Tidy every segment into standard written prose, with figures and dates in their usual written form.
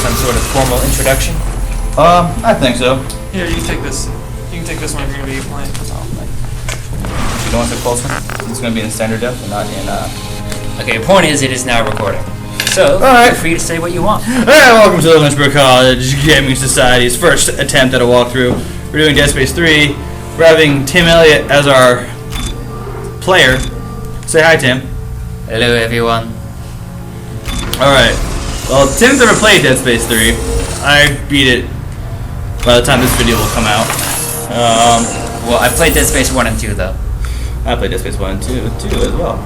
some sort of formal introduction? I think so. Here, you can take this. You can take this one if you're gonna be playing. You don't want the close one? It's going to be in standard depth and not in, Okay, the point is, it is now recording. So, Alright. feel free to say what you want. Alright, welcome to the Lynchburg College Gaming Society's first attempt at a walkthrough. We're doing Dead Space 3. We're having Tim Elliott as our player. Say hi, Tim. Hello, everyone. Alright. Well, Tim's never played Dead Space 3. I beat it by the time this video will come out. Well, I played Dead Space 1 and 2, though. I played Dead Space 1 and 2 as well.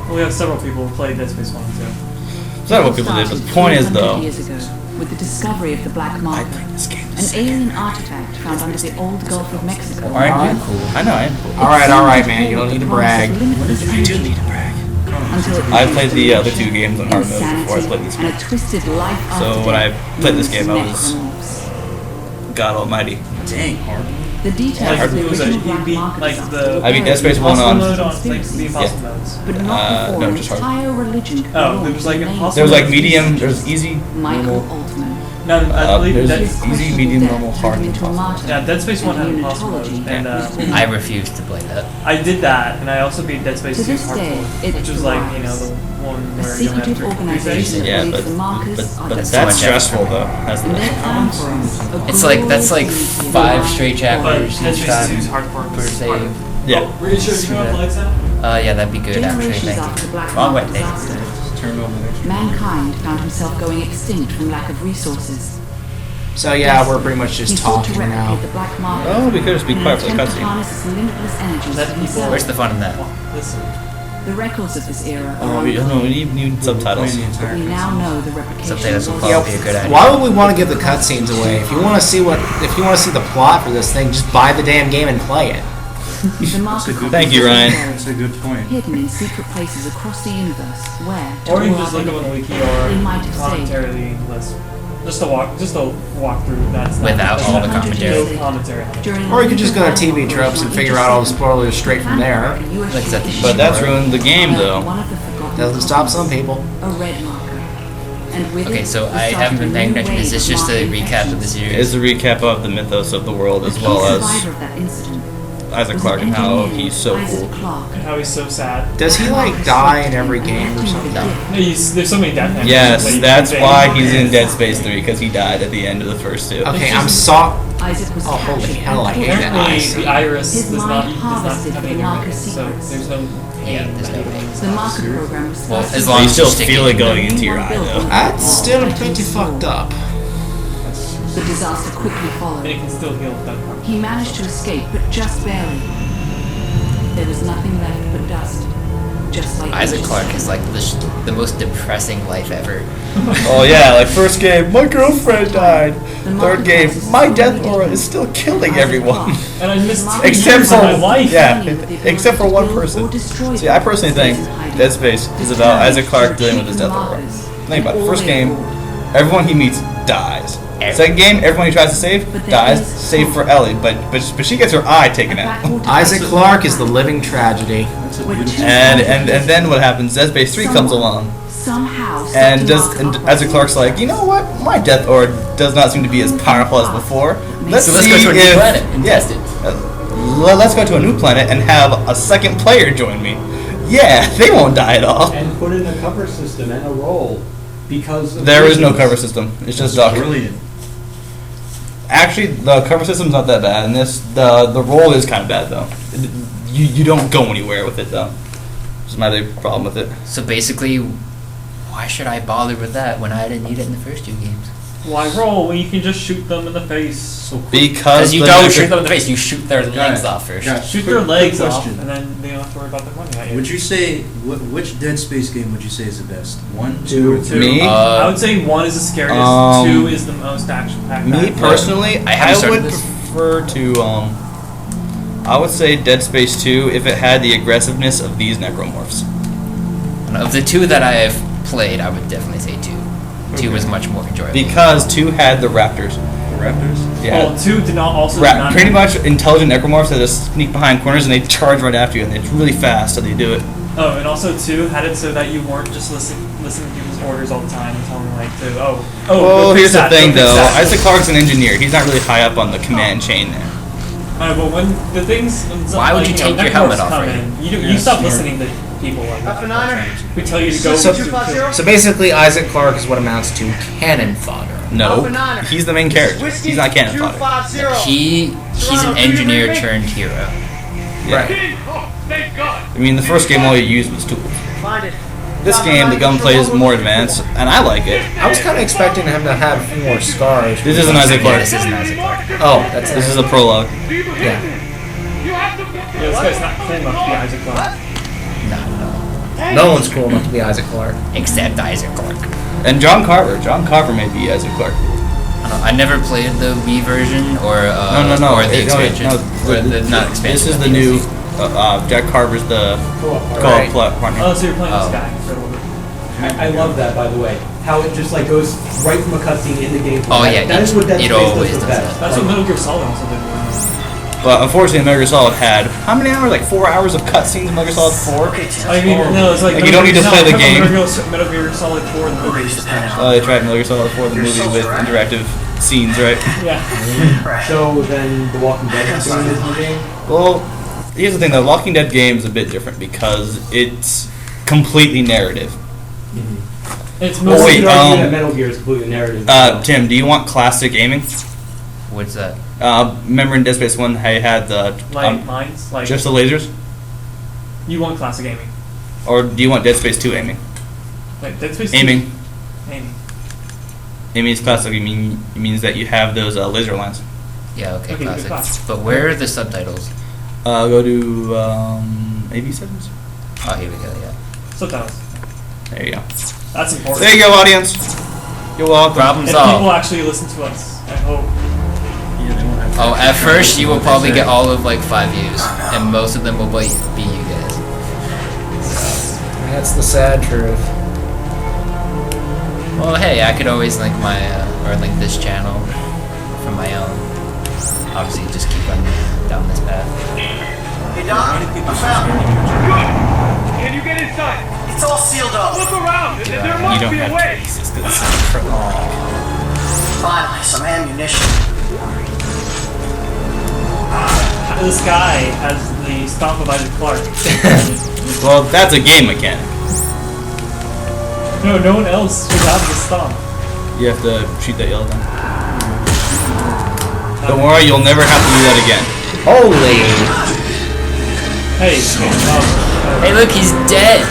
Well, we have several people who played Dead Space 1 too. It's not what people did, but the point is, though, years ago, with the discovery of the black market, this game an alien artifact found under the old Gulf of Mexico. Aren't you cool? I know, I am cool. Alright, man, you don't need to brag. I do need to brag. I played the other two games on hard mode before I played this and game. a twisted life So when I played this game, I was God Almighty. Dang, hard. The details Like of the it was a, original you black beat market like the I beat Dead Space 1 impossible on. mode on like the impossible Yeah. modes. but not before no, an just hard. entire religion could Oh, there launch was like the name impossible. There was like medium, there's easy, Michael normal. Altman. No, I believe there's that. easy, medium, normal, hard, and impossible. Yeah, Dead Space 1 had impossible mode, and I refuse to play that. I did that, and I also beat Dead Space To 2 this day, hardcore, it which was like the one A where you don't have secretive to organization that Yeah, believes but- the markers are but the so That's much stressful though. That's the and their plan for us, a That's like glorious 5 straight But chapters Dead each Space 2 is time hardcore. per save. Yeah. Were you sure you want to flex now? Yeah, that'd be good, actually, Generations thank after the you. black Wrong way, market thank disaster, you. mankind found himself going extinct from lack of resources. So yeah, we're pretty much He just sought to talking now. replicate the black market. Oh, we could just be in an quiet for the attempt to cutscene. harness its limitless energies Let for people- himself. Where's the fun in that? Listen. The records of this era Oh, are we unclear, need subtitles. but we now know the replication Subtitles will was probably be a good idea. Why would we want to give the cutscenes away? If you want to see the plot for this thing, just buy the damn game and play it. the market Thank you, Ryan. That's a good point. hidden in secret places across the universe where, to Or you all can just our look up on the benefit, wiki or they might have saved. commentary list. Just a walkthrough. That's not, Without that's all not- the commentary. No commentary. During Or you could just go to TV Tropes and figure out all the spoilers straight from there. Like that- But that's ruined the game though. Doesn't stop some people. A red marker. And with Okay, it, so the I start haven't of a been paying new attention. Is wave this of just a market recap of the infections. series? It's a recap of the mythos of the world as The key well as survivor of that incident Isaac was Clarke an and how engineer, he's so Isaac cool. Clarke. And how he's so sad. Does he like die in every game or something? No. There's so many death endings. Yes, Like, that's they- why he's in Dead Space 3 because he died at the end of the first two. Okay, It's I'm just- so. Isaac was Oh, holy captured hell, I and hate that tortured. Apparently, eyes. the iris His does not mind harvested have for any the marker memory, so secrets. there's no Yeah, pain. there's no way. The marker program was Well, first as long You as still you stick feel it it. going into your eye though. That's still pretty fucked up. The disaster quickly And it followed. can still heal that part. He managed to escape, but just barely. There was nothing left but dust. Just like Isaac ages Clarke ago. is like the most depressing life ever. Oh yeah, like first game, my girlfriend died. Third game, my death aura is still killing everyone. And I missed Except for my life. yeah, except for one person. See, I personally think Dead Space is about Isaac Clarke dealing with his death aura. Think about it. First game, everyone he meets dies. Second game, everyone he tries to save dies, save for Ellie, but she gets her eye taken out. Isaac Clarke is the living tragedy. And then what happens? Dead Space 3 comes along, Somehow and Isaac Clarke's like, you know what? My death aura does not seem to be as powerful as before. Let's So let's see go to a new if planet and test it. Let's go to a new planet and have a second player join me. Yeah, they won't die at all. And put in a cover system and a roll because of There is no reasons. cover system. It's just That's Doc. brilliant. Actually, the cover system's not that bad, and the roll is kind of bad though. You don't go anywhere with it though. That's my big problem with it. So basically, why should I bother with that when I didn't need it in the first 2 games? Why roll when you can just shoot them in the face? Because Because you the don't neg- shoot them in the face, you shoot their legs Guys, off first. guys, Shoot quick- their legs quick off, question. and then they don't have to worry about their money. At you. Would you say which Dead Space game would you say is the best? 1, 2, Two. or 3? Me? I would say 1 is the scariest. 2 is the most action-packed. Me personally, I haven't I started would this. prefer to I would say Dead Space 2 if it had the aggressiveness of these necromorphs. Of the 2 that I have played, I would definitely say 2. 2 was much more enjoyable. Because 2 had the raptors. The Raptors? Yeah. Well, 2 did not also. did not Pretty much intelligent necromorphs that just sneak behind corners and they charge right after you, and it's really fast, so they do it. Oh, and also too, had it so that you weren't just listening to people's orders all the time and telling them like to Well, go here's fix the that, go thing fix though. that. Isaac Clarke's an engineer. He's not really high up on the command chain there. But when the things, when Why would you take your helmet off right you stop listening to people. We tell you to go. So basically, Isaac Clarke is what amounts to cannon fodder. No, he's the main character. He's not cannon fodder. He's an engineer turned hero. Yeah. I mean, the first game all you used was tools. This game, the gunplay is more advanced, and I like it. I was kind of expecting him to have a few more scars. This isn't Isaac Yeah, Clarke. this isn't Isaac Clarke. Oh, that's This is a prologue. yeah. Yeah, this guy's not cool enough to be Isaac Clarke. No one's cool enough to be Isaac Clarke. Except Isaac Clarke. And John Carver. John Carver may be Isaac Clarke. I never played the Wii version or No. or the expansion. Or the, not expansion. This is but the new. DLC. Jack Carver's the Right. co-op partner. Oh, so you're playing Oh. this guy for a little bit. I love that, by the way. How it just like goes right from a cutscene into gameplay. Oh, yeah, that is what Dead it Space always does the does best. That's what Metal Gear Solid also did. But unfortunately, Metal Gear Solid had how many hours? Like 4 hours of cutscenes in Metal Gear Solid 4. I mean, no, it's like Like, you don't need to play the game. Metal Gear Solid 4 in the movie. Oh, they tried Metal Gear Solid 4, the movie with interactive scenes, right? Yeah. So then The Walking Dead is doing this new game? Well, here's the thing: the Walking Dead game is a bit different because it's completely narrative. It's Oh, mostly wait, You could argue that Metal Gear is completely narrative. Tim, do you want classic aiming? What's that? Remember in Dead Space 1 how you had the lines, like just the lasers? you want classic gaming, Or do you want Dead Space 2 aiming? like Dead Space 2. Aiming. Aiming. Aiming is classic. It means that you have those laser lines. Yeah, okay, Okay, classic. classic. But where are the subtitles? Go to AV settings. Oh, here we go. Yeah. Subtitles. There you go. That's important. There you go, audience. You're welcome. Problem If people solved. actually listen to us, I hope. Oh, at first you will probably get all of like 5 views, and most of them will be you guys. That's the sad truth. Well, hey, I could always link my or link this channel from my own. Obviously, just keep on down this path. Hey Doc, I found it. Good! Can you get inside? It's all sealed up. Look around! There You must don't be a have way! to use this because it's for long. Finally, some ammunition. This guy has the stomp of Isaac Clarke. Well, that's a game mechanic. No one else should have the stomp. You have to shoot that yellow gun. Don't worry, you'll never have to do that again. Holy! Hey, Hey, look, he's dead.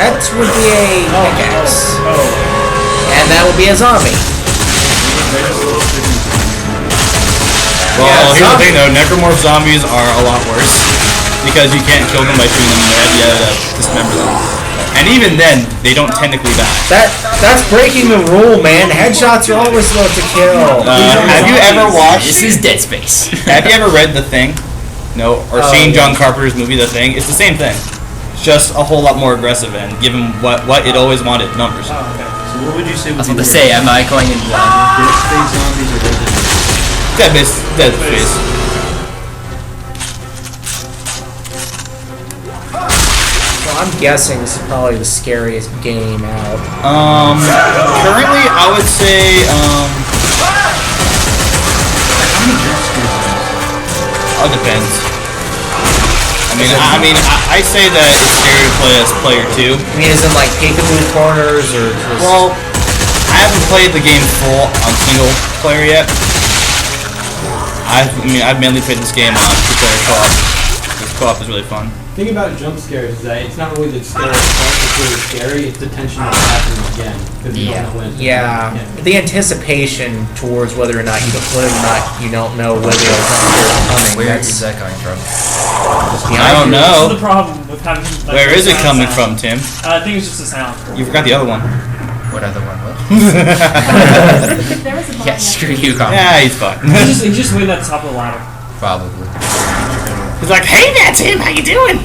That would be a pickaxe. And that would be a zombie. Well, Yeah, here's the thing though, necromorph zombies are a lot worse. Because you can't kill them by shooting them in the head, you have to dismember them. And even then, they don't technically die. That's breaking the rule, man. Headshots are always supposed to kill. Have you ever watched... This is Dead Space. Have you ever read The Thing? No, or seen John Carpenter's movie The Thing? It's the same thing. It's just a whole lot more aggressive and given what it always wanted, numbers. So what would you say I was would about be to say, am I going in blind? Dead Space zombies or Resident Evil? Dead Space. Well, I'm guessing this is probably the scariest game out. Currently I would say, How many jump scares? it depends. I say that it's scary to play as player 2. I mean, is it like peekaboo corners or just... Well, I haven't played the game full on single player yet. I've mainly played this game on 2-player co-op. This co-op is really fun. The thing about jump scares is that it's not really the scary part that's really scary, it's the tension of happening again. Because you don't know when it's Yeah, gonna happen. the anticipation towards whether or not you can play or not, you don't know whether it's coming. Where That's is that coming from? I don't This is know. the problem with having. Like, Where is it sound coming sound. from, Tim? I think it's just the sound. You forgot the other one. What other one? What? Yeah, screw you, Colin. Yeah, he's fine. He's just waiting at the top of the ladder. Probably. He's like, hey there, Tim, how you doing?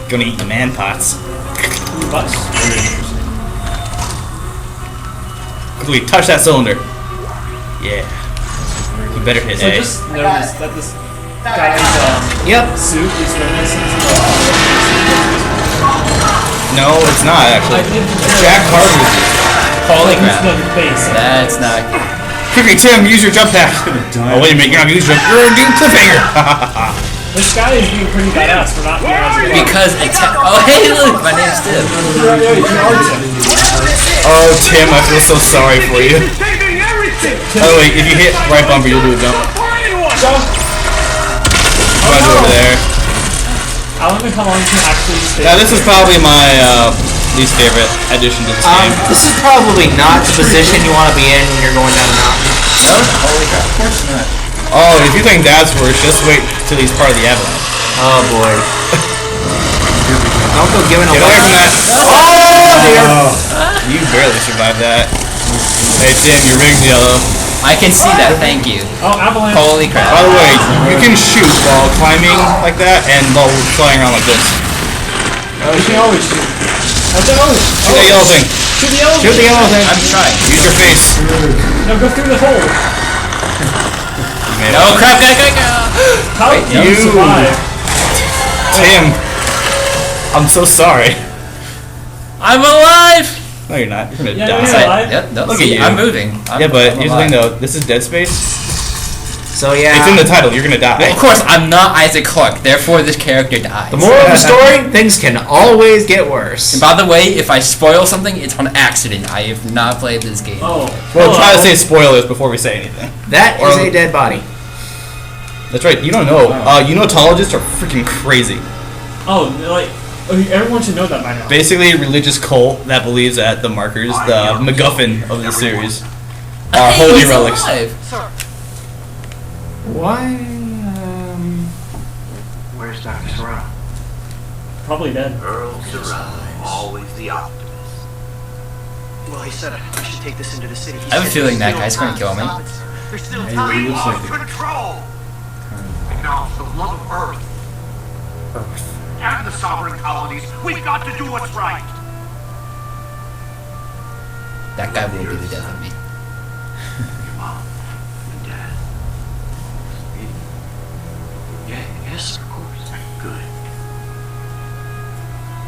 Gonna eat the man pots. Butts. Quickly, touch that cylinder. Yeah. You better hit So A. just notice that this guy's Yep. suit is reminiscent of No, it's not actually. Jack Carter's it. Holy He's crap. the face. That's not. Quickly, Tim, use your jump pack. Oh, wait a minute, you're not gonna use your. You're a dude cliffhanger. This guy is being pretty badass for not being as a Because it's. Oh, hey, look, my name's Tim. Oh, Tim, I feel so sorry for you. Saving everything! By the way, if you hit right bumper, you'll do a jump. For anyone! Come on, over there. I wonder how long you can actually stay. Now, this is probably my least favorite addition to this game. This is probably not the position you want to be in when you're going down a mountain. No? Holy crap. Of course not. Oh, if you think that's worse, just wait till he's part of the avalanche. Oh boy. Don't go giving Get away. away from that. Oh, dear. You barely survived that. Hey, Tim, your rig's yellow. I can see that, thank you. Oh, avalanche. Holy crap. By the way, you can shoot while climbing like that and while flying around like this. You can always shoot. Shoot Shoot that yellow thing. Shoot the yellow. Shoot the yellow thing. I'm trying. Use your face. No, go through the hole. Oh crap, go. How Wait, did you you- survive? Tim, I'm so sorry. I'm alive! No, you're not. You're gonna Yeah, die. you're alive. Yep, no, Look see, at you. I'm moving. Yeah, but I'm here's the thing alive. though. This is Dead Space. So yeah. It's in the title. You're gonna die. Well, of course, I'm not Isaac Clarke, therefore this character dies. The moral of the story: things can always get worse. And by the way, if I spoil something, it's on accident. I have not played this game. Oh. Well, try to hello. say spoilers before we say anything. That Or- is a dead body. That's right. You don't know. Unitologists are freaking crazy. Oh, like everyone should know that by now. Basically, a religious cult that believes that the markers, the MacGuffin of the series, are Hey, holy he's relics. alive. Why? Where's Dr. Serrano? Probably dead. Earl Serrano, always the optimist. Well, he said I should take this into the city. I have a feeling that guy's gonna kill me. There's still Hey, time. he looks like it. Control! Acknowledge the love of Earth. And the sovereign colonies. We've got to do what's right. That guy will be the death of me. Your mom and dad. Yeah, yes, of course. Good.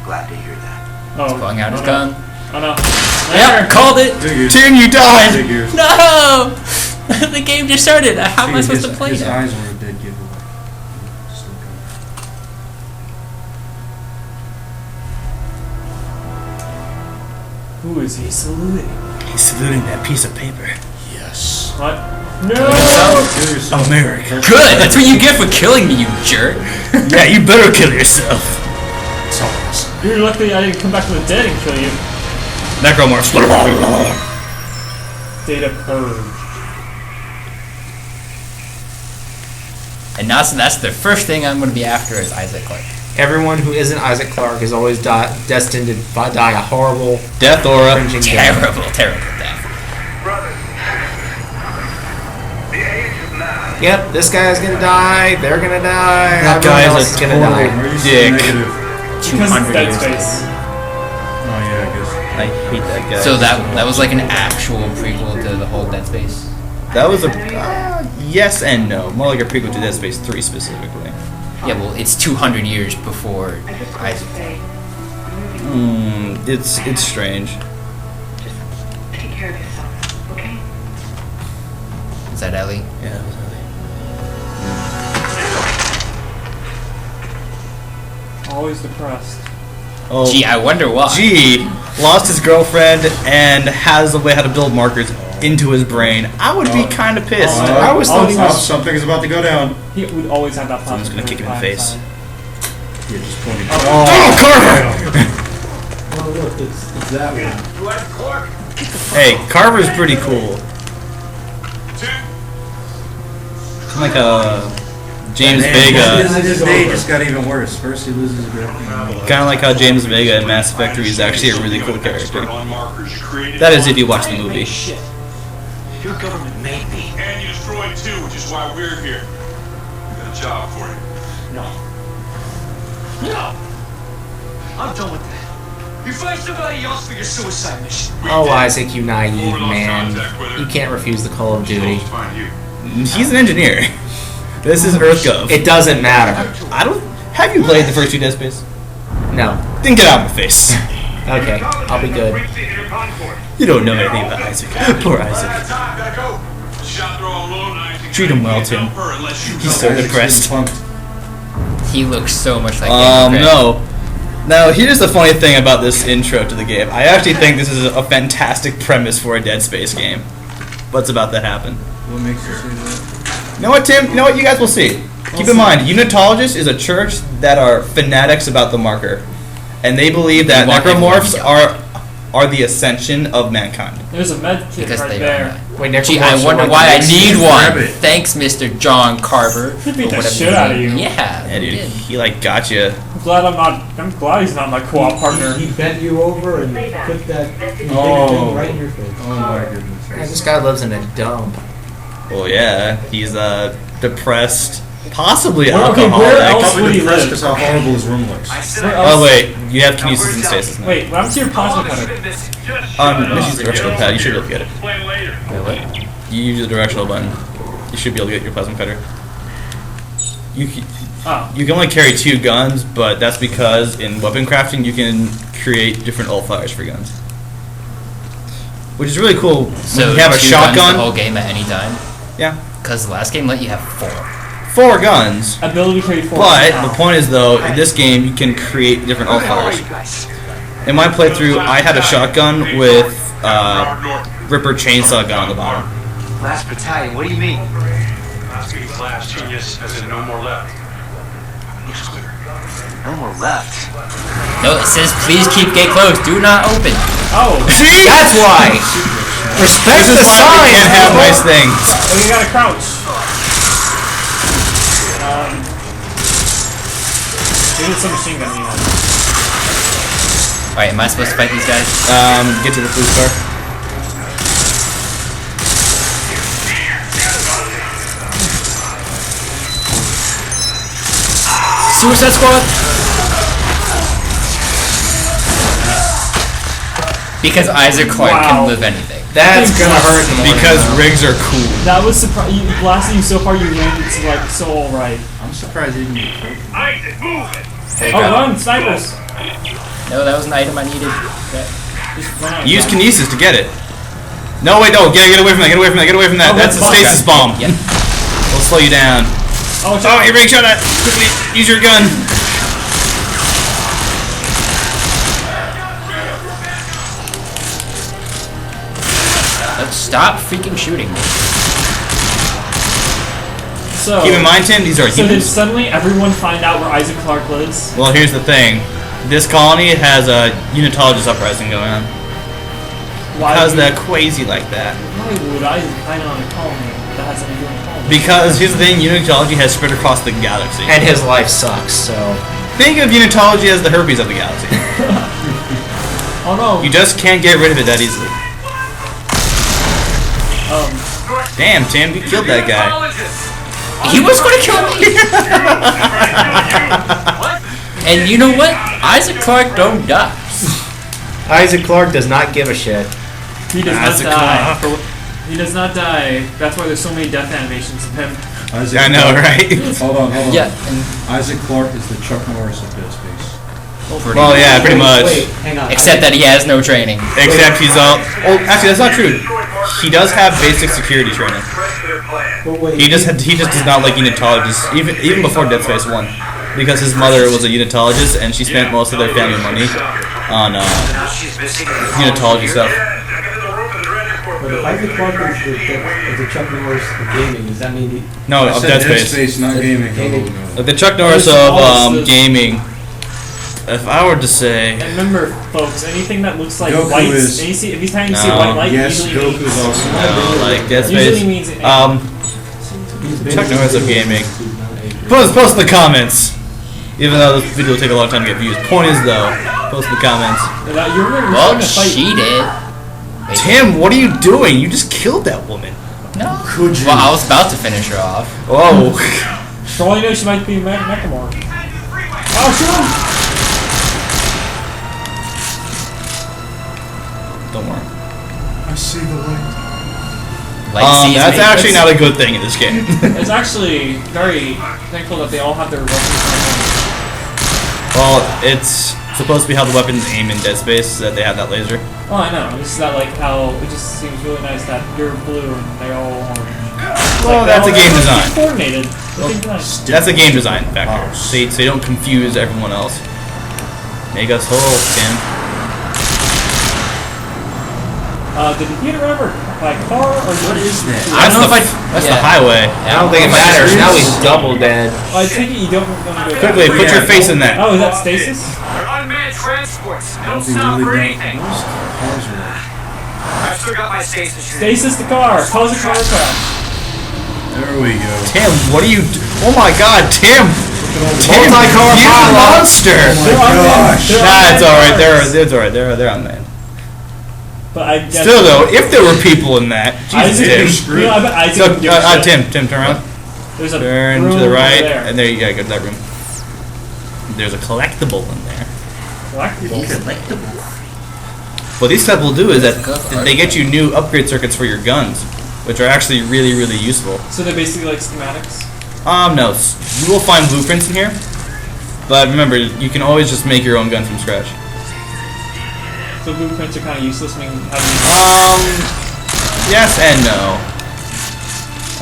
Glad to hear that. Oh. Pulling out his no. gun. Oh no. Yep, called it! Figures. Tim, you died! Figures. No! The game just started. How am I supposed to play His now? eyes were a dead giveaway. Just look at Who is he saluting? He's saluting that piece of paper. What? No! Kill yourself. America. Good! That's what you get for killing me, you jerk! Yeah, you better kill yourself. You're lucky I didn't come back from the dead and kill you. Necromorphs. Data purge. And now, so that's the first thing I'm going to be after is Isaac Clarke. Everyone who isn't Isaac Clarke is always destined to die a horrible, Death aura. cringing death. Terrible death. Brother, the age of man. Yep, this guy's gonna die. They're gonna die. That everyone guy else is is a gonna die. Where are you Dick. negative? Because 200 Dead years Space. Oh yeah, I guess. I hate that guy. So that was like an actual prequel to the whole Dead Space. That was a yes and no. More like a prequel to Dead Space 3 specifically. Yeah, well, it's 200 years before I just got to Isaac. say, I'm moving. It's strange. Just take care of yourself, okay? Is that Ellie? Yeah. That was Always depressed. Oh, Gee, I wonder why. G lost his girlfriend and has a way how to build markers into his brain. I would be kind of pissed. I was Oh, thinking oh, Something's about to go down. He would always have that Someone's plastic. gonna kick him in the by his face. side. Yeah, just pointing. Oh, Carver! Oh, look, it's that one. You had Clark? Hey, Carver's pretty cool. Like a James Vega. His day just got even worse. First he loses his girlfriend. Kind of like how James Vega in Mass Effect 3 is actually a really cool character. That is if you watch the movie. Your government made me. And you destroyed too, which is why we're here. We got a job for you. No. I'm done with that. You find somebody else for your suicide mission. Oh, Isaac, you naive man. You can't refuse the Call of Duty. Find you. He's an engineer. This is EarthGov. It doesn't matter. I don't. Have you played the first two Dead Space? No. Then get out of my face. Okay, I'll be good. You don't know anything about Isaac. Poor Isaac. Treat him well, Tim. He's so depressed. He looks so much like Daniel Craig. No. Now, here's the funny thing about this intro to the game. I actually think this is a fantastic premise for a Dead Space game. What's about to happen? What makes you say that? You know what, Tim? You know what? You guys will see. Keep in mind, Unitologists is a church that are fanatics about the marker. And they believe that necromorphs are the ascension of mankind. There's a med kit Because right they there. are. Wait, Gee, I wonder why I need one. Thanks, Mr. John Carver. He beat or the whatever shit his out of name- you. Yeah, Yeah, dude, he did. he like got you. I'm glad he's not my co-op partner. He bent you over and put that big Oh. thing right in your face. Oh my goodness. Man, this guy lives in a dump. Well, yeah, he's depressed, possibly Okay, alcoholic. where else Probably would he depressed live? because how horrible his room looks. Where Oh else? wait, you have kinesis and stasis now. Wait, what happened to your plasma cutter? Just use the directional pad. You should be able to get it. Explain later. Wait, what? You use the directional button. You should be able to get your plasma cutter. Oh. You can only carry 2 guns, but that's because in weapon crafting you can create different alt fires for guns, which is really cool. So when you have a 2 guns shotgun. the whole game at any time? Yeah, Because the last game let you have 4. 4 guns. Ability carry 4. But the point is, though, in this game you can create different alt fires. In my playthrough, I had a shotgun with Ripper chainsaw gun on the bottom. Last battalion, what do you mean? Last genius, as in no more left. Looks clear. No more left. No, it says please keep gate closed. Do not open. Oh, See? That's why! Respect This the is why we sign! can't have nice things. oh, you gotta crouch. Maybe it's some machine gun you have. Alright, am I supposed to fight these guys? Get to the police car. Suicide Squad? Because Isaac Clarke Wow. can live anything. That's gonna hurt in the morning, Because though. rigs are cool. That was surprising. Blasting you so far, you landed like so alright. I'm surprised he didn't get killed. Isaac, move it! There you Oh, go. run, snipers! No, that was an item I needed. Just run out. Use kinesis to get it. No, wait, no, get away from that, get away from that, get away from that. Oh, That's a that's stasis bomb. Yep. It'll slow you down. Oh, Oh, you're being shot at. Quickly, use your gun. Let's stop freaking shooting me. So, Keep in mind, Tim, these are so did humans. suddenly everyone find out where Isaac Clarke lives? Well, here's the thing. This colony has a unitologist uprising going on. Why Because would- they're crazy like that. Why would Isaac find out on a colony that has anything to do with colony? Because here's the thing, unitology has spread across the galaxy. And his life sucks, so... Think of unitology as the herpes of the galaxy. Oh no. You just can't get rid of it that easily. Damn, Tim, you killed that guy. He was gonna kill me! And you know what? Isaac Clarke don't die. Isaac Clarke does not give a shit. He does Isaac not die. Clarke. He does not die. That's why there's so many death animations of him. Isaac I know, Clarke- right? Hold on, hold on. Yeah, and Isaac Clarke is the Chuck Norris of Dead Space. Well, yeah, pretty much. Wait, hang on. except that he has no training. Except he's all. Oh, actually, that's not true. He does have basic security training. But wait, He just does not like unitologists, even before Dead Space 1, because his mother was a unitologist and she spent most of their family money on unitology stuff. but if Isaac Clarke is the Chuck Norris of gaming, does that mean he... No, I of said Dead Space. not gaming. Gaming. Oh, no. Like the Chuck Norris of gaming. If I were to say, And remember, folks, anything that looks like Goku white, is- and you see, if you see No. white light, Yes, usually Goku means is also no, like Dead usually Space. means Chuck Norris of gaming. Post in the comments. Even though this video will take a long time to get views. Point is though, post in the comments. that you remember Well, trying to fight. she did. Wait, Tim, what are you doing? You just killed that woman. No. Could you? Well, I was about to finish her off. Oh. For all you know, she might be Mechamore. Oh, shoot him! Don't worry. I see the light. Like, sees That's me. actually not a good thing in this game. It's actually very thankful that they all have their weapons. Well, it's supposed to be how the weapons aim in Dead Space, that they have that laser. Oh, I know. It's not like how it just seems really nice that you're blue and they're all orange. Well, that's a game design. Coordinated. That's a game design factor. So you don't confuse everyone else. Make us whole, Tim. Did he get run over by a car or What is that? I don't know if I. That's yeah. the highway. I don't think it matters. Now he's double dead. I take it you don't want to go Quickly, put your face in that. Oh, is that stasis? Unmanned transports. Don't They stop for really anything. don't. Most cars are like, I've still got my stasis. Stasis the car. Cause a car crash. there we go. Tim, what are you? Oh my God, Tim! Tim, Multi-car you pilot. monster! Oh my gosh. Nah, it's alright. It's alright. They're unmanned. But I guess Still though, if there were people in that, Jesus, Isaac, Tim. you know, I bet Isaac So, would give a shit. Tim, turn around. There's a Turn room to the right, over there. and there you go. Go to that room. There's a collectible in there. What these stuff will do is that they get you new upgrade circuits for your guns, which are actually really, really useful. So they're basically like schematics. No, you will find blueprints in here, but remember, you can always just make your own gun from scratch. So blueprints are kind of useless. I mean, Yes and no.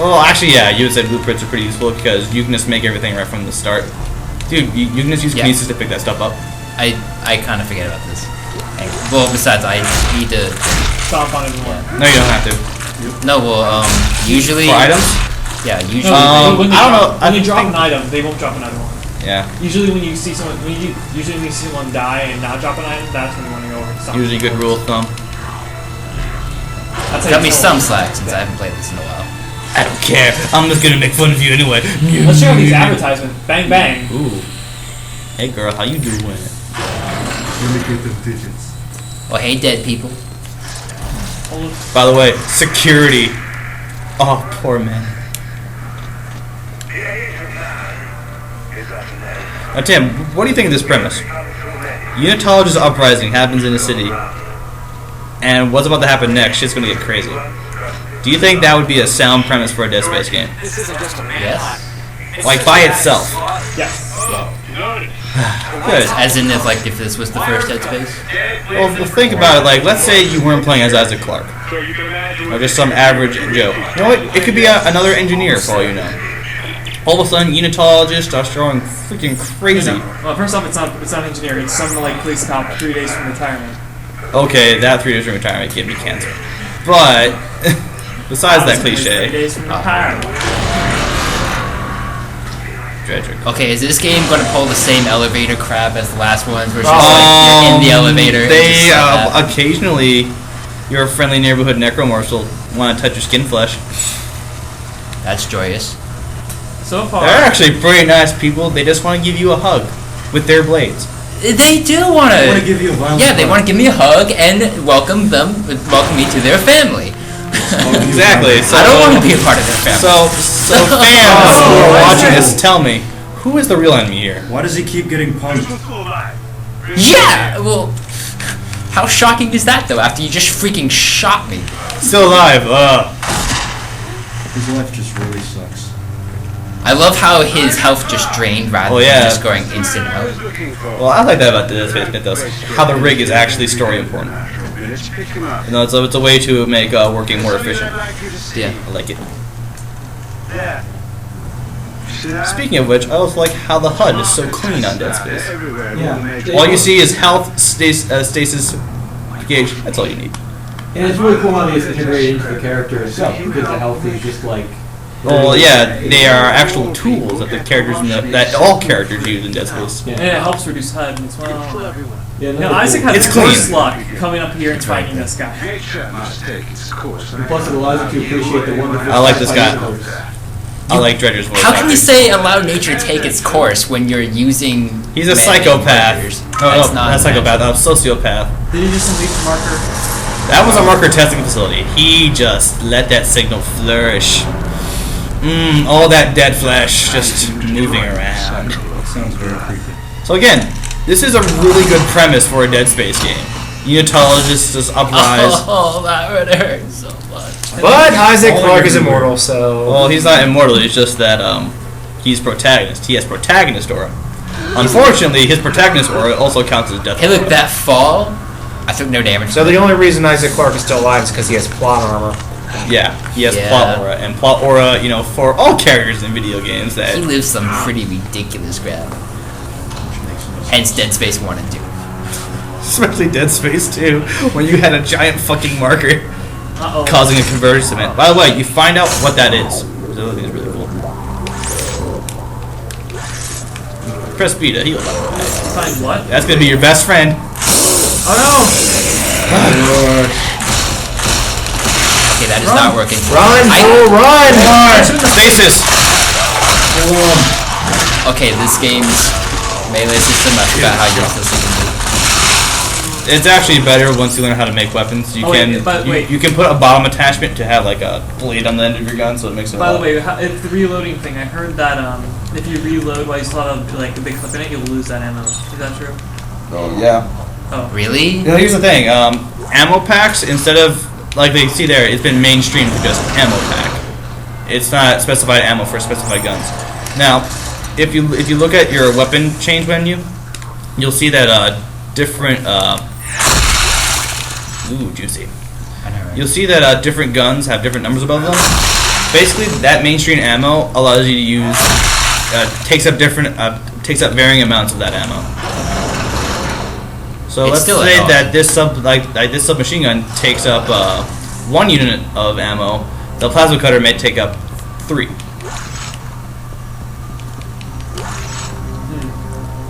Well, actually, yeah, you would say blueprints are pretty useful because you can just make everything right from the start. Dude, you can just use kinesis to pick that stuff up. I kind of forget about this. Well, besides, I need to. stomp on it more. No, you don't have to. No, well, usually. For items? Yeah, usually. No, when they I don't drop, know, I When they drop think- an item, they won't drop another one. Yeah. Usually, when you see someone, usually when you see someone die and not drop an item, that's when you want to go over and stomp. Usually good rule of thumb. That's how Cut you me tell some them. slack since I haven't played this in a while. I don't care. I'm just gonna make fun of you anyway. Let's check out these advertisements. Bang bang. Ooh. Hey girl, how you doing? Indicate the digits. Well, hey, dead people. By the way, security. Oh, poor man. Now, Tim, what do you think of this premise? Unitologist uprising happens in a city, and what's about to happen next? Shit's gonna get crazy. Do you think that would be a sound premise for a Dead Space game? Yes. Like by itself? Yes. Good. As in, if this was the first Dead Space. Well, think about it. Like, let's say you weren't playing as Isaac Clarke, or just some average Joe. You know what? It could be another engineer, for all you know. All of a sudden, unitologists starts throwing freaking crazy. Well, first off, it's not engineering. It's some like police cop 3 days from retirement. Okay, that 3 days from retirement gave me cancer. But besides that 3 cliche, days from retirement. Dredrick. Okay, is this game going to pull the same elevator crap as the last ones, where it's just like you're in the elevator? and They just like that? occasionally, your friendly neighborhood necromorphs will want to touch your skin flesh. That's joyous. So far, They're actually pretty nice people. They just want to give you a hug with their blades. They do want I want to to. give you a violent Yeah, they want to give me a hug and welcome me to their family. Exactly. So, I don't want to be a part of their family. So fans who are watching this, tell me, who is the real enemy here? Why does he keep getting punched? Yeah. Well, how shocking is that though? After you just freaking shot me. Still alive. His life just really sucks. I love how his health just drained rather Oh, yeah. than just going instant health. Well, I like that about this mythos. How the rig is actually story important. You know, it's a way to make working more efficient. Yeah. I like it. Speaking of which, I also like how the HUD is so clean on Dead Space. Yeah. All you see is health, stasis, gauge. That's all you need. And it's really cool how they integrate into the character itself, because the health is just like. Well, yeah, they are actual tools that the characters that all characters use in Dead Space. and it helps reduce HUD as well. Yeah, Now, Isaac has It's the clean. worst luck coming up here and fighting this guy. And plus, it allows you to appreciate the wonderful. I like this guy. colors. I like Dredger's voice. How can you acting. say allow nature to take its course when you're using? He's a man-made psychopath. markers? No, That's no, not not psychopath. A sociopath. Did he just unleash the marker? That was a marker testing facility. He just let that signal flourish. All that dead flesh just moving around. That sounds very creepy. So again, this is a really good premise for a Dead Space game. Unitologists just uprise. Oh, that would hurt so much. But Isaac Clarke is immortal, so. Well, he's not immortal. It's just that he's protagonist. He has protagonist aura. Unfortunately, his protagonist aura also counts as death. Hey, look, that fall, I took no damage. So the only reason Isaac Clarke is still alive is because he has plot armor. Yeah, he has Yeah. plot aura, and plot aura, you know, for all characters in video games. That He lives some pretty ridiculous crap. Hence Dead Space 1 and 2. especially Dead Space 2, when you had a giant fucking marker Uh-oh. causing a convergence event. By the way, you find out what that is. Which I think is really cool. Press B to heal. Find what? That's gonna be your best friend. Oh no! Okay, that is not working. Run, fool, run! Stasis. Okay, this game's melee system, I forgot how you're supposed to move. It's actually better once you learn how to make weapons. You Oh, can wait, but wait. you can put a bottom attachment to have like a blade on the end of your gun, so it makes it. By the way, it's the reloading thing. I heard that if you reload while you still have like a big clip in it, you'll lose that ammo. Is that true? Oh yeah. Oh. Really? You know, here's the thing. Ammo packs, instead of like they see there, it's been mainstreamed to just ammo pack. It's not specified ammo for specified guns. Now, if you look at your weapon change menu, you'll see that different. Ooh, juicy. I know, right? You'll see that different guns have different numbers above them. Basically, that mainstream ammo allows you to use takes up varying amounts of that ammo. So It's let's still say annoying. that this this submachine gun takes up 1 unit of ammo. The plasma cutter may take up 3.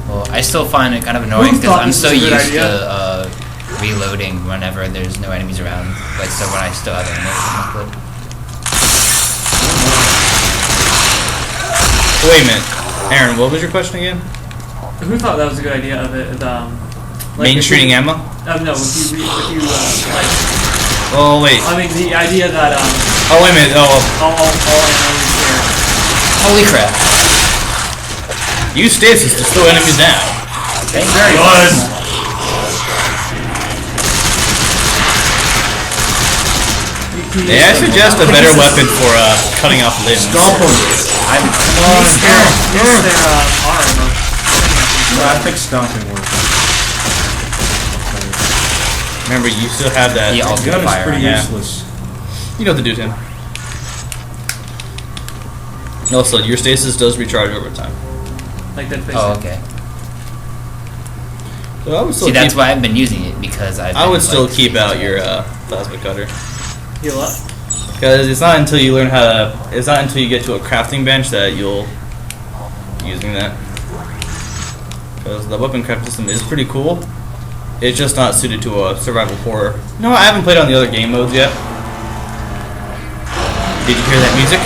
Well, I still find it kind of annoying Who because thought I'm this so was a good used idea? to reloading whenever there's no enemies around. Like, so when I still have ammo in my clip. Wait a minute, Aaron. What was your question again? Who thought that was a good idea of it? Mainstreaming ammo? No, if you like. Oh wait. I mean, the idea that Oh wait a minute. Oh, all ammo is here. Holy crap. use stasis to slow enemies down. Thank you very much. May I suggest a better weapon for cutting off limbs? Stomp him. I'm Use their arm. I think stomping works. Remember, you still have that. Yeah, I'll The do gun is fire. pretty Yeah. useless. You know what to do, Tim. Also, your stasis does recharge over time. Like that. Oh, okay. So I would still See, that's keep, why I've been using it, because I've I been, would still like, keep out your plasma cutter. Heal up. Because it's not until you learn how to. It's not until you get to a crafting bench that you'll be using that. Because the weapon craft system is pretty cool. It's just not suited to a survival horror. No, I haven't played on the other game modes yet. Did you hear that music?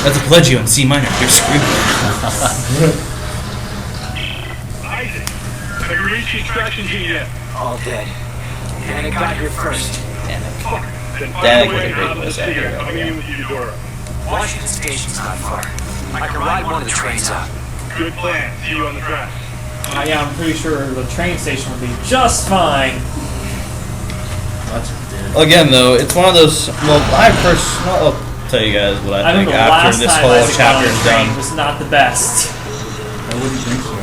That's a Pledgio in C minor. You're screwed. Isaac, have you reached the extraction team yet? All dead. And I got here first. Damn it. Fuck. Then Damn, find it a way was a great out of the voice actor. city coming in with Eudora. Washington Station's not far. I can ride one of the trains up. Good plan. See you on the track. Yeah, I'm pretty sure the train station will be just fine. Again, though, it's one of those. Well, I'll tell you guys what I I think think the after last this time whole Isaac got on chapter the is train done. was not the best. I wouldn't think so.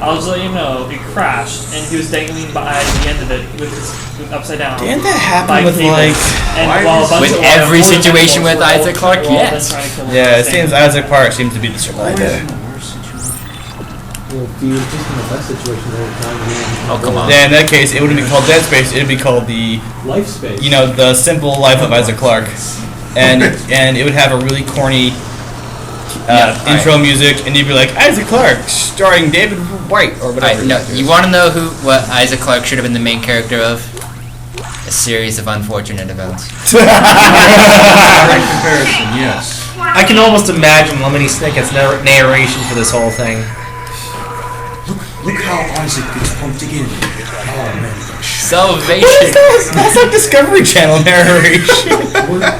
I'll just let you know, it crashed, and he was dangling by the end of it with upside down. Didn't that happen by with cable. like? And why while a is bunch With of every other situation with animals were Isaac Clarke, all then yes. trying to kill him Yeah, at it the same seems time. Isaac Clarke seems to be the survivor. Well, if you were just in the best situation all the time, Oh, come on. Yeah, in that case, it wouldn't be called Dead Space. It'd be called the, Life space. you know, the simple life of Isaac Clarke, and it would have a really corny Yeah, intro music, and you'd be like Isaac Clarke, starring David White or whatever. Alright, no, you want to know what Isaac Clarke should have been the main character of? A series of unfortunate events. Direct comparison, yes. I can almost imagine Lemony Snicket's narration for this whole thing. Look how Isaac gets pumped again. Oh man. Salvation. That's like Discovery Channel narration.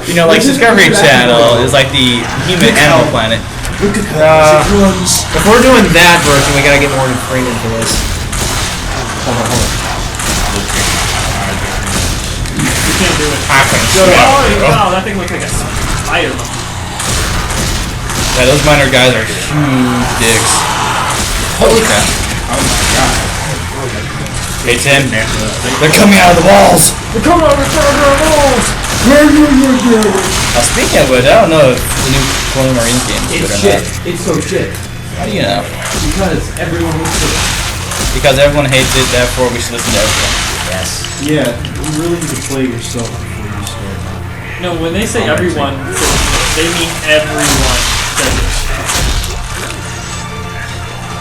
You know, like Discovery Channel is like the human Animal Planet. Look at how Isaac runs. If we're doing that version, we gotta get Morgan Freeman for this. Hold on. You can't do it. I think. Oh, wow, that thing looks like a spider. Yeah, those minor guys are huge dicks. Holy crap. Oh my god. Hey Tim, they're coming out of the walls. They're coming over the walls! Speaking of which, I don't know if the new Colonial Marines game is good It's or shit. not. It's so shit. How do you know? Because everyone hates it. Because everyone hates it, therefore we should listen to everyone. Yes. Yeah, you really need to play yourself before you start. No, when they say everyone, they mean everyone.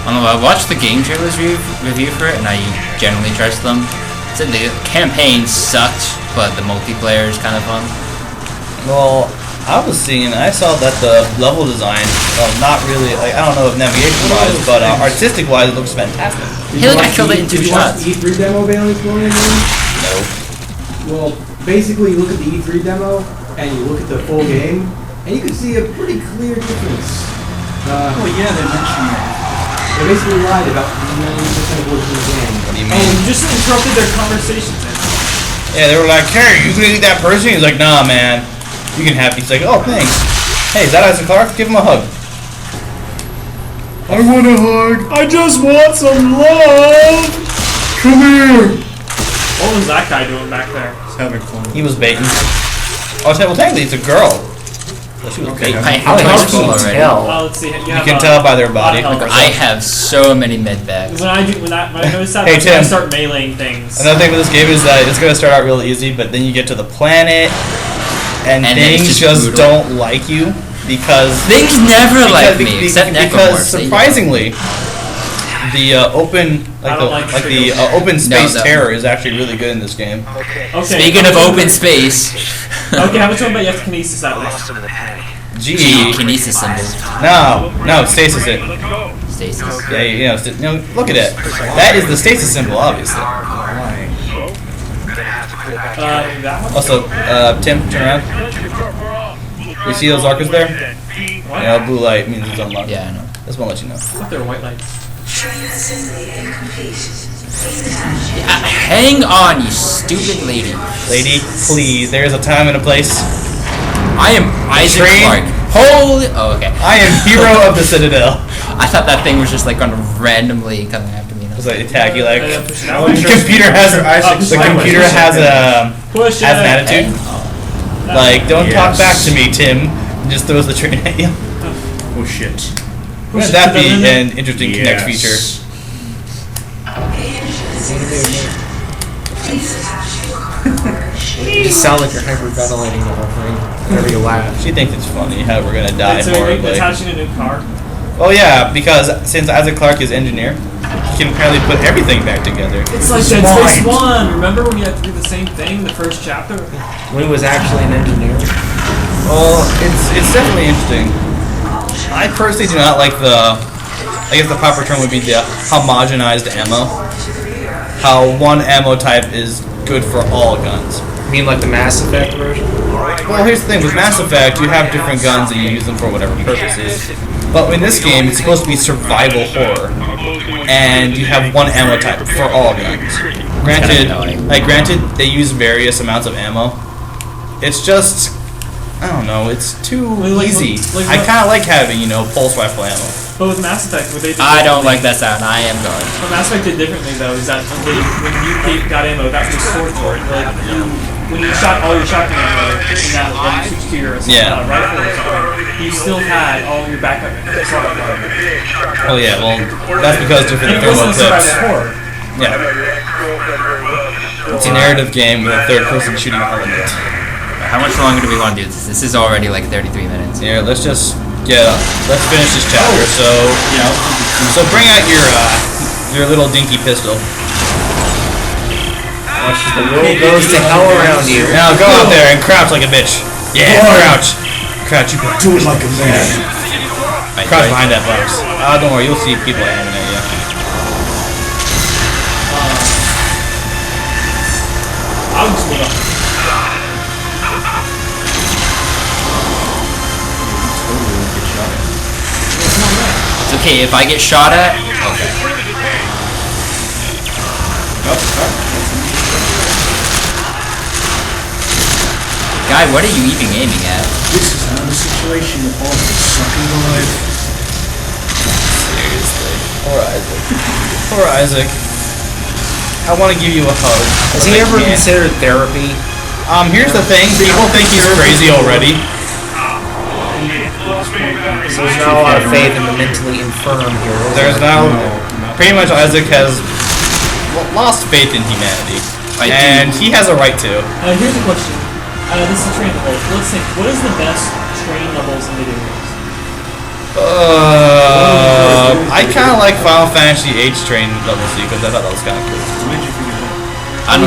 I don't know, I watched the game trailers review for it, and I generally trust them. Said the campaign sucked, but the multiplayer is kind of fun. Well, I saw that the level design, not really, like, I don't know if navigation-wise, but artistic-wise, it looks fantastic. Hey, look, I killed it in 2 shots. Did you watch the E3 demo, Bailey, going in there? No. Well, basically, you look at the E3 demo, and you look at the full game, and you can see a pretty clear difference. Oh yeah, they mentioned that. They basically lied about 90% of what's in the game. What do you And mean? you just interrupted their conversations. Yeah, they were like, hey, you gonna eat that person? He's like, nah, man. You can have it. He's like, oh, thanks. Hey, is that Isaac Clarke? Give him a hug. I want a hug. I just want some love. Come here. What was that guy doing back there? It's having fun. He was baiting. Oh, well, technically, it's a girl. Well, she was baiting. I How the hell have can you already. tell? Let's see. You can tell by their body. I have so many med bags. When I notice that, Hey, that's when I Tim. start meleeing things. Another thing with this game is that it's going to start out real easy, but then you get to the planet, and And then it's things just just brutal. don't like you because Things never like because- me, except because necromorphs. They- surprisingly, the open I don't like the triggers. open space No. terror is actually really good in this game. Okay. Speaking of open space. Okay, how much one about you have to kinesis that way? Lost him in the panic. Gee, Kinesis symbol. no, stasis it. Stasis. Yeah, look at it. That is the stasis symbol, obviously. That one? Also, Tim, turn around. You see those markers there? What? Yeah, blue light means it's unlocked. Yeah, I know. Just want to let you know. I thought they were white lights. Hang on, you stupid lady. Lady, please. There is a time and a place. I am Isaac train- Clarke. Holy. Oh, okay. I am hero of the Citadel. I thought that thing was just like gonna randomly come after me. It's like attack you like. Yeah, push it The out. computer has Isaac's the computer has a Push it. has an attitude. Like, don't talk Yes. back to me, Tim. And just throws the train at you. Oh shit. Wouldn't that be an interesting Kinect feature? You sound like you're hyperventilating the whole thing. Whenever you laugh. She thinks it's funny how we're gonna die So you're horribly. attaching a new car? Oh yeah, because since Isaac Clarke is engineer, he can apparently put everything back together. It's like Dead Space 1. Remember when you had to do the same thing in the first chapter? When he was actually an engineer. Well, it's definitely interesting. I personally do not like I guess the proper term would be the homogenized ammo. How one ammo type is good for all guns. You mean like the Mass Effect version? Well, here's the thing. With Mass Effect, you have different guns and you use them for whatever purposes. But in this game, it's supposed to be survival horror. And you have one ammo type for all guns. Granted, they use various amounts of ammo. It's just, I don't know, it's too easy. I kind of like having, pulse rifle ammo. But with Mass Effect, what they did I don't like that sound. I am going. What Mass Effect did differently though is that when you got ammo, that was stored for it. Like when you shot all your shotgun ammo, and that when you switched to your rifle or something, you still had all your backup product ammo. Oh yeah, well, that's because different And it wasn't thermal survival clips. horror. Yeah. It's a narrative game with a third-person shooting element. How much longer do we want to do this? This is already like 33 minutes. Here, let's just let's finish this chapter. So bring out your little dinky pistol. Watch the world goes to hell around you. Now go out there and crouch like a bitch. Yeah, crouch. Crouch, you crouch. Do it like a man. Crouch behind that box. Don't worry, you'll see people aiming at you. I'll just move on. It's okay if I get shot at. Okay. Guy, what are you even aiming at? This is not a situation. Congratulations on sucking life. Seriously. Poor Isaac. I want to give you a hug. Has he ever considered therapy? Here's the thing. People think he's crazy already. There's not a lot of faith in the mentally infirm here. There's now... Pretty much Isaac has lost faith in humanity. And he has a right to. Here's a question. This is a train level. Let's think. What is the best train levels in video games? I kind of like Final Fantasy VIII train level C because I thought that was kind of cool.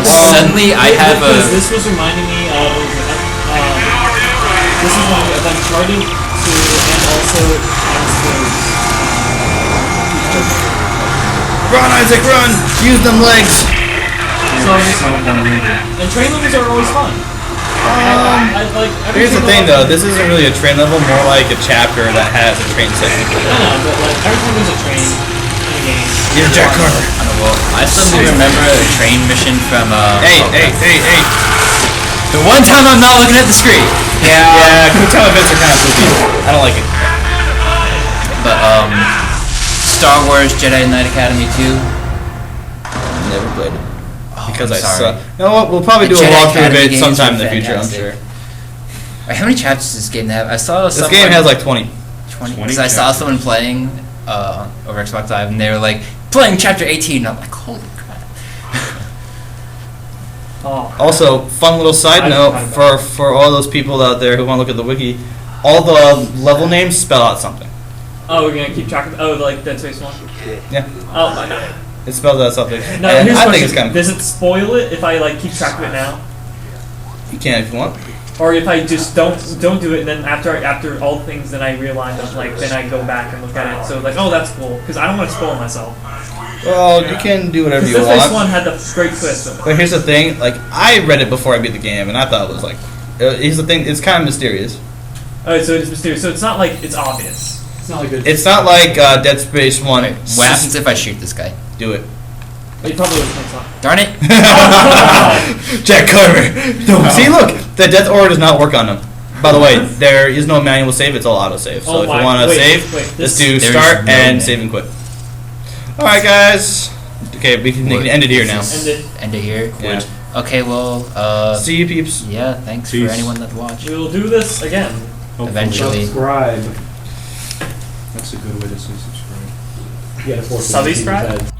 Suddenly, I have a. Because this was reminding me of. This is reminding me of Uncharted 2 and also Run, Isaac, run! Use them legs! And train levels are always fun. Here's the thing though, this isn't really a train level, more like a chapter that has a train section. I know, but like every time there's a train in a game. You're Jack Carter. I don't know, I suddenly remember a train mission from Hey! The one time I'm not looking at the screen! Yeah, quick time events are kind of spooky. I don't like it. But Star Wars Jedi Knight Academy 2. Never played it. Because I sorry. suck. You know what? We'll probably do a Jedi walkthrough of Academy it games sometime in are the future, I'm fantastic. sure. Wait, how many chapters does this game have? I saw This someone... game has like 20. 20? Because I saw someone playing over Xbox Live, and they were like, playing chapter 18, and I'm like, holy crap. Also, fun little side note for all those people out there who want to look at the wiki, all the level names spell out something. Oh, we're gonna keep track of. Oh, like Dead Space 1. Yeah. Oh my god. It spells out something. No, and here's I the think it's question. kind of Does it spoil it if I like keep track of it now, You can if you want. or if I just don't do it and then after all things then I realize I'm like then I go back and look at it. So like, oh, that's cool because I don't want to spoil myself. Well, you can do whatever you Dead Space 1 want. had the great twist. But here's the thing, like, I read it before I beat the game, and I thought it was like, here's the thing, it's kind of mysterious. Oh, so it's mysterious. So it's not like it's obvious. It's not like a It's not like Dead Space 1. What happens if I shoot this guy? Do it. It probably was next time. Darn it! Jack Carter! No. See, look! The death order does not work on him. By the way, there is no manual save, it's all autosave. So if you want to save, just do start and save and quit. Alright, guys. Okay, we can end it here now. End it here? Yeah. Okay, well, see you, peeps. Yeah, thanks for anyone that watched. We will do this again. Eventually. Subscribe. That's a good way to say subscribe. You gotta force it Subscribe? into people's heads.